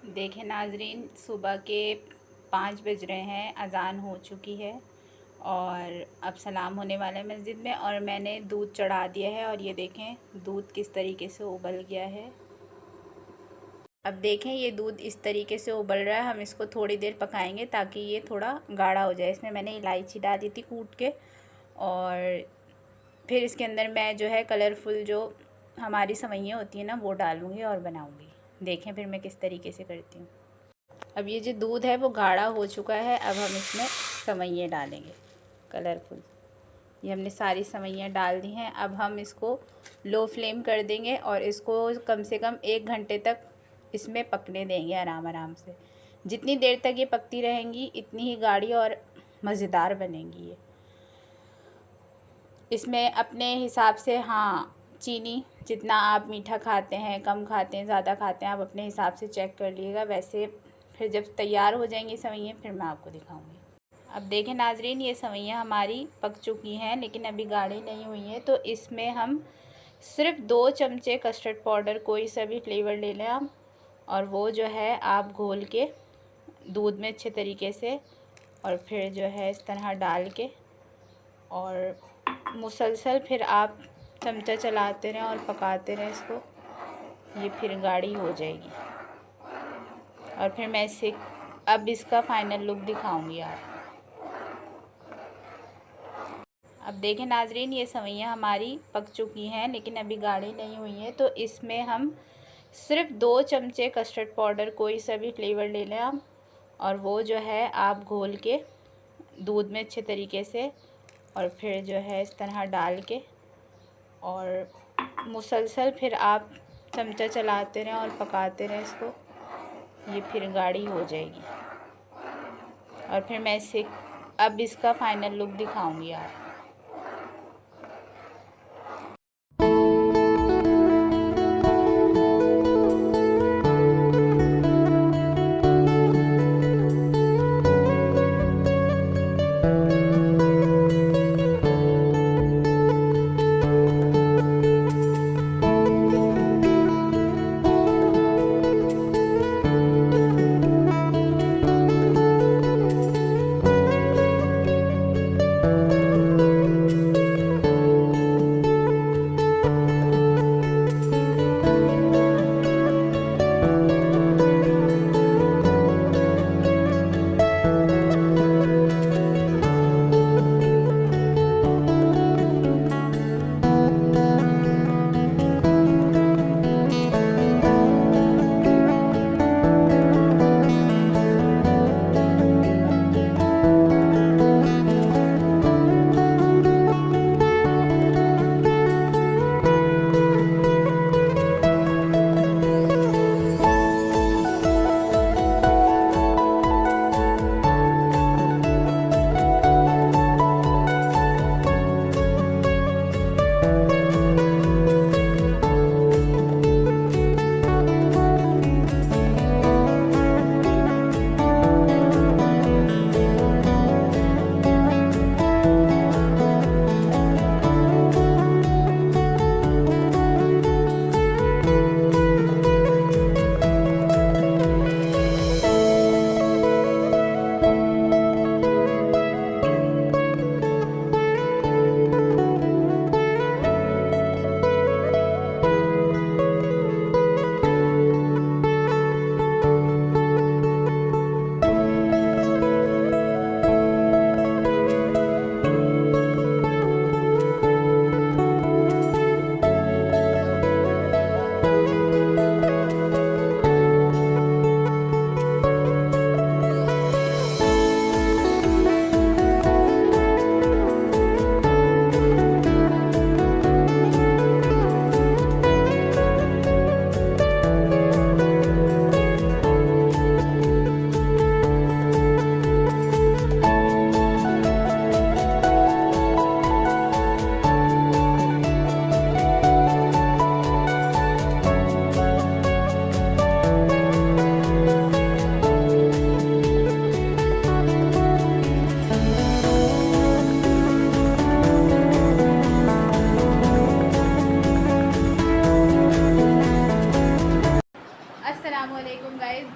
देखें नाजरीन, सुबह के 5 बज रहे हैं, अज़ान हो चुकी है और अब सलाम होने वाला है मस्जिद में। और मैंने दूध चढ़ा दिया है और ये देखें दूध किस तरीके से उबल गया है। अब देखें ये दूध इस तरीके से उबल रहा है। हम इसको थोड़ी देर पकाएंगे ताकि ये थोड़ा गाढ़ा हो जाए। इसमें मैंने इलायची डाली थी कूट के, और फिर इसके अंदर मैं जो है कलरफुल जो हमारी सेवइयाँ होती हैं ना, वो डालूँगी और बनाऊँगी। देखें फिर मैं किस तरीके से करती हूँ। अब ये जो दूध है वो गाढ़ा हो चुका है। अब हम इसमें सेवइयाँ डालेंगे कलरफुल। ये हमने सारी सेवइयाँ डाल दी हैं। अब हम इसको लो फ्लेम कर देंगे और इसको कम से कम 1 घंटे तक इसमें पकने देंगे आराम आराम से। जितनी देर तक ये पकती रहेंगी इतनी ही गाढ़ी और मज़ेदार बनेंगी ये। इसमें अपने हिसाब से, हाँ, चीनी जितना आप मीठा खाते हैं, कम खाते हैं, ज़्यादा खाते हैं, आप अपने हिसाब से चेक कर लीजिएगा। वैसे फिर जब तैयार हो जाएंगी सेवइयाँ फिर मैं आपको दिखाऊंगी। अब देखें नाजरीन, ये सेवइयाँ हमारी पक चुकी हैं लेकिन अभी गाढ़ी नहीं हुई हैं। तो इसमें हम सिर्फ 2 चमचे कस्टर्ड पाउडर, कोई सा भी फ्लेवर ले लें आप, और वो जो है आप घोल के दूध में अच्छे तरीके से, और फिर जो है इस तरह डाल के और मुसलसल फिर आप चमचा चलाते रहें और पकाते रहें इसको। ये फिर गाढ़ी हो जाएगी और फिर मैं इसे अब इसका फ़ाइनल लुक दिखाऊंगी आप। अब देखें नाजरीन, ये सेवइयाँ हमारी पक चुकी हैं लेकिन अभी गाढ़ी नहीं हुई हैं। तो इसमें हम सिर्फ 2 चमचे कस्टर्ड पाउडर, कोई सा भी फ्लेवर ले लें आप, और वो जो है आप घोल के दूध में अच्छे तरीके से, और फिर जो है इस तरह डाल के और मुसलसल फिर आप चमचा चलाते रहें और पकाते रहें इसको। ये फिर गाढ़ी हो जाएगी और फिर मैं इसे अब इसका फ़ाइनल लुक दिखाऊंगी आप।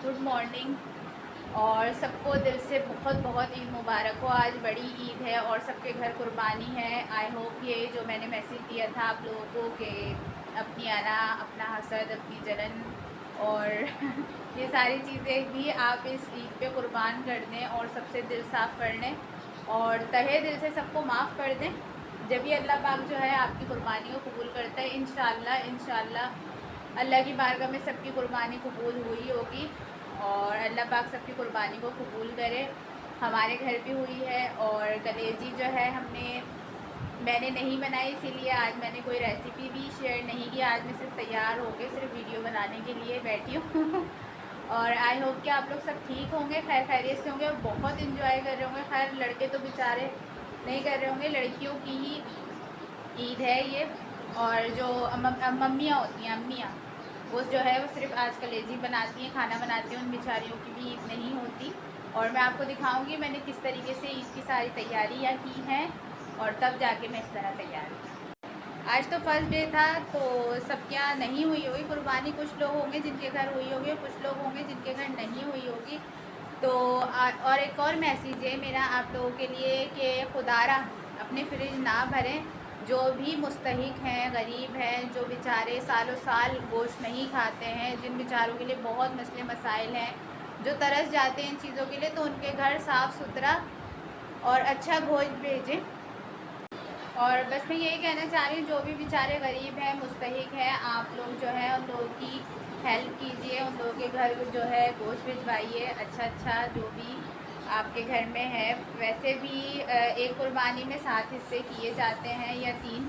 Good morning. और सबको दिल से बहुत बहुत ईद मुबारक हो। आज बड़ी ईद है और सबके घर कुर्बानी है। आई होप ये जो मैंने मैसेज दिया था आप लोगों को कि अपनी अना, अपना हसद, अपनी जलन और ये सारी चीज़ें भी आप इस ईद पे कुर्बान कर दें और सबसे दिल साफ़ कर लें और तहे दिल से सबको माफ़ कर दें। जब भी अल्लाह पाक जो है आपकी कुर्बानी को कबूल करता है, इंशाल्लाह अल्लाह की बारगाह में सबकी कुर्बानी कबूल हुई होगी और अल्लाह पाक सबकी कुर्बानी को कबूल करे। हमारे घर भी हुई है और कलेजी जो है मैंने नहीं बनाई, इसीलिए आज मैंने कोई रेसिपी भी शेयर नहीं की। आज मैं सिर्फ तैयार होकर सिर्फ वीडियो बनाने के लिए बैठी हूँ और आई होप कि आप लोग सब ठीक होंगे, खैर खैरियत से होंगे और बहुत इन्जॉय कर रहे होंगे। खैर लड़के तो बेचारे नहीं कर रहे होंगे, लड़कियों की ही ईद है ये। और जो मम्मियाँ होती हैं, अम्मियाँ, वो जो है वो सिर्फ आज कलेजी बनाती हैं, खाना बनाती हैं, उन बेचारियों की भी ईद नहीं होती। और मैं आपको दिखाऊंगी मैंने किस तरीके से ईद की सारी तैयारियाँ की हैं और तब जाके मैं इस तरह तैयार हुई। आज तो फर्स्ट डे था तो सबके यहाँ नहीं हुई होगी कुर्बानी। कुछ लोग होंगे जिनके घर हुई होगी, कुछ लोग होंगे जिनके घर नहीं हुई होगी। तो और एक और मैसेज है मेरा आप लोगों के लिए कि खुदारा अपने फ्रिज ना भरें। जो भी मुस्तहिक हैं, गरीब हैं, जो बेचारे सालों साल गोश्त नहीं खाते हैं, जिन बेचारों के लिए बहुत मसले मसाइल हैं, जो तरस जाते हैं इन चीज़ों के लिए, तो उनके घर साफ़ सुथरा और अच्छा गोश्त भेजें। और बस मैं यही कहना चाह रही हूँ, जो भी बेचारे गरीब हैं, मुस्तहिक हैं, आप लोग जो है उन लोगों की हेल्प कीजिए, उन लोगों के घर जो है गोश्त भिजवाइए अच्छा जो भी आपके घर में है। वैसे भी एक कुर्बानी में 7 हिस्से किए जाते हैं या 3,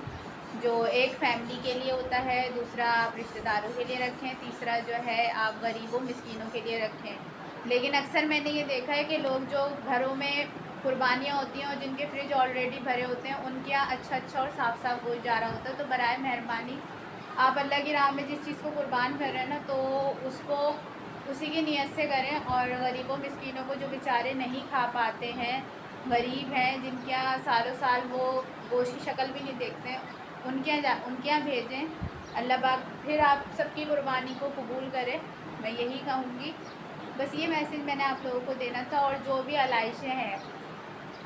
जो एक फैमिली के लिए होता है, दूसरा आप रिश्तेदारों के लिए रखें, तीसरा जो है आप गरीबों मिस्कीनों के लिए रखें। लेकिन अक्सर मैंने ये देखा है कि लोग जो घरों में कुर्बानियाँ होती हैं और जिनके फ्रिज ऑलरेडी भरे होते हैं, उनके यहाँ अच्छा और साफ़ गोश्त जा रहा होता है। तो बराए मेहरबानी आप अल्लाह की राह में जिस चीज़ को कुर्बान कर रहे हैं ना, तो उसको उसी की नीयत से करें। और गरीबों मिस्कीनों को जो बेचारे नहीं खा पाते हैं, गरीब हैं, जिनके यहाँ सालों साल वो गोश्त की शक्ल भी नहीं देखते हैं, उनके यहाँ भेजें। अल्लाह पाक फिर आप सबकी कुर्बानी को कबूल करे, मैं यही कहूँगी। बस ये मैसेज मैंने आप लोगों को देना था। और जो भी आलाइशें हैं,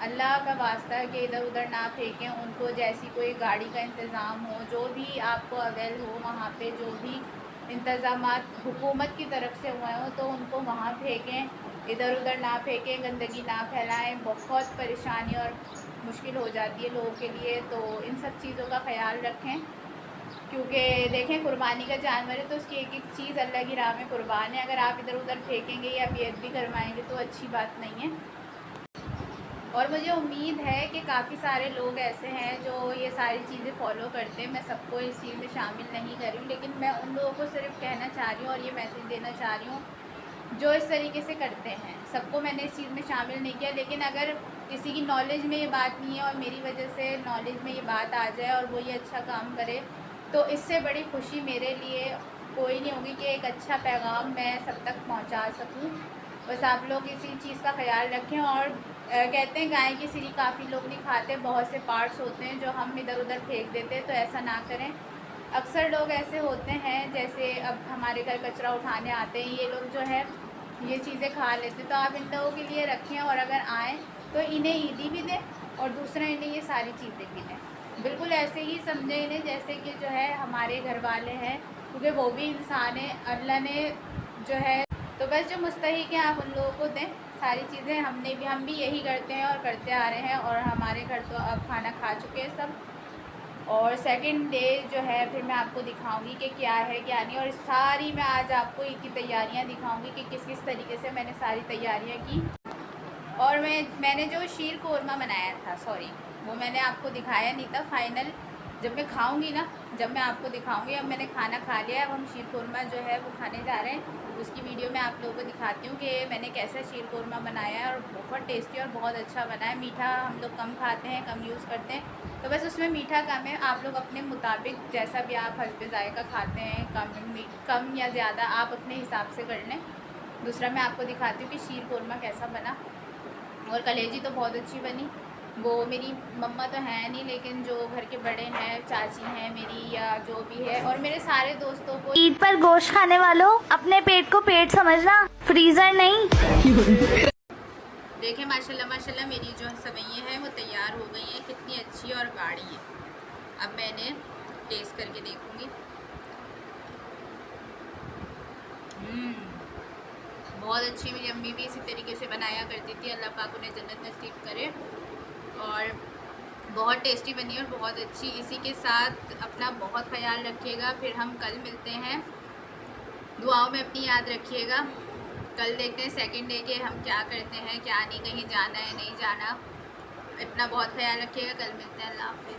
अल्लाह का वास्ता है कि इधर उधर ना फेंकें उनको। जैसी कोई गाड़ी का इंतज़ाम हो, जो भी आपको अवेल हो, वहाँ पे जो भी इंतज़ामात हुकूमत की तरफ से हुए हों तो उनको वहाँ फेंकें, इधर उधर ना फेंकें, गंदगी ना फैलाएं। बहुत परेशानी और मुश्किल हो जाती है लोगों के लिए, तो इन सब चीज़ों का ख्याल रखें। क्योंकि देखें कुर्बानी का जानवर है तो उसकी एक एक चीज़ अल्लाह की राह में कुर्बान है। अगर आप इधर उधर फेंकेंगे या बेअदबी करवाएंगे तो अच्छी बात नहीं है। और मुझे उम्मीद है कि काफ़ी सारे लोग ऐसे हैं जो ये सारी चीज़ें फॉलो करते हैं। मैं सबको इस चीज़ में शामिल नहीं कर रही हूँ, लेकिन मैं उन लोगों को सिर्फ कहना चाह रही हूँ और ये मैसेज देना चाह रही हूँ जो इस तरीके से करते हैं। सबको मैंने इस चीज़ में शामिल नहीं किया, लेकिन अगर किसी की नॉलेज में ये बात नहीं है और मेरी वजह से नॉलेज में ये बात आ जाए और वो ये अच्छा काम करे, तो इससे बड़ी खुशी मेरे लिए कोई नहीं होगी कि एक अच्छा पैगाम मैं सब तक पहुँचा सकूँ। बस आप लोग इसी चीज़ का ख्याल रखें। और कहते हैं गाय की सिरी काफ़ी लोग नहीं खाते, बहुत से पार्ट्स होते हैं जो हम इधर उधर फेंक देते हैं, तो ऐसा ना करें। अक्सर लोग ऐसे होते हैं, जैसे अब हमारे घर कचरा उठाने आते हैं, ये लोग जो है ये चीज़ें खा लेते हैं, तो आप इन लोगों के लिए रखें और अगर आएँ तो इन्हें ईदी भी दें और दूसरा इन्हें ये सारी चीज़ें भी दें। बिल्कुल ऐसे ही समझे इन्हें जैसे कि जो है हमारे घर वाले हैं, क्योंकि वो भी इंसान है, अल्लाह ने जो है। तो बस जो मुस्तहिक हैं आप उन लोगों को दें सारी चीज़ें। हम भी यही करते हैं और करते आ रहे हैं और हमारे घर तो अब खाना खा चुके हैं सब। और सेकंड डे जो है फिर मैं आपको दिखाऊंगी कि क्या है क्या नहीं, और सारी मैं आज आपको ईद की तैयारियां दिखाऊंगी कि किस किस तरीके से मैंने सारी तैयारियां की। और मैंने जो शीर कोरमा बनाया था, सॉरी वो मैंने आपको दिखाया नहीं था। फाइनल जब मैं खाऊंगी ना, जब मैं आपको दिखाऊंगी। अब मैंने खाना खा लिया, अब हम शीर कोरमा जो है वो खाने जा रहे हैं। उसकी वीडियो मैं आप लोगों को दिखाती हूँ कि मैंने कैसा शीर कोरमा बनाया है, और बहुत टेस्टी और बहुत अच्छा बना है। मीठा हम लोग कम खाते हैं, कम यूज़ करते हैं, तो बस उसमें मीठा कम है। आप लोग अपने मुताबिक जैसा भी आप हस्बे जायका खाते हैं, कम या ज़्यादा आप अपने हिसाब से कर लें। दूसरा मैं आपको दिखाती हूँ कि शीर कोरमा कैसा बना। और कलेजी तो बहुत अच्छी बनी। वो मेरी मम्मा तो है नहीं, लेकिन जो घर के बड़े हैं, चाची हैं मेरी या जो भी है, और मेरे सारे दोस्तों को, ईद पर गोश्त खाने वालों अपने पेट को पेट समझना। फ्रीजर नहीं। देखें माशाल्लाह माशाल्लाह मेरी जो सेवइयाँ हैं वो तैयार हो गई हैं, कितनी अच्छी और गाढ़ी है। अब मैं इन्हें टेस्ट करके देखूँगी। बहुत अच्छी, मेरी अम्मी भी इसी तरीके से बनाया करती थी, अल्लाह पाक उन्हें जन्नत नसीब करे। और बहुत टेस्टी बनी और बहुत अच्छी। इसी के साथ अपना बहुत ख्याल रखिएगा, फिर हम कल मिलते हैं। दुआओं में अपनी याद रखिएगा। कल देखते हैं सेकंड डे के हम क्या करते हैं, क्या नहीं, कहीं जाना है नहीं जाना। इतना बहुत ख्याल रखिएगा, कल मिलते हैं। अल्लाह हाफ़िज़।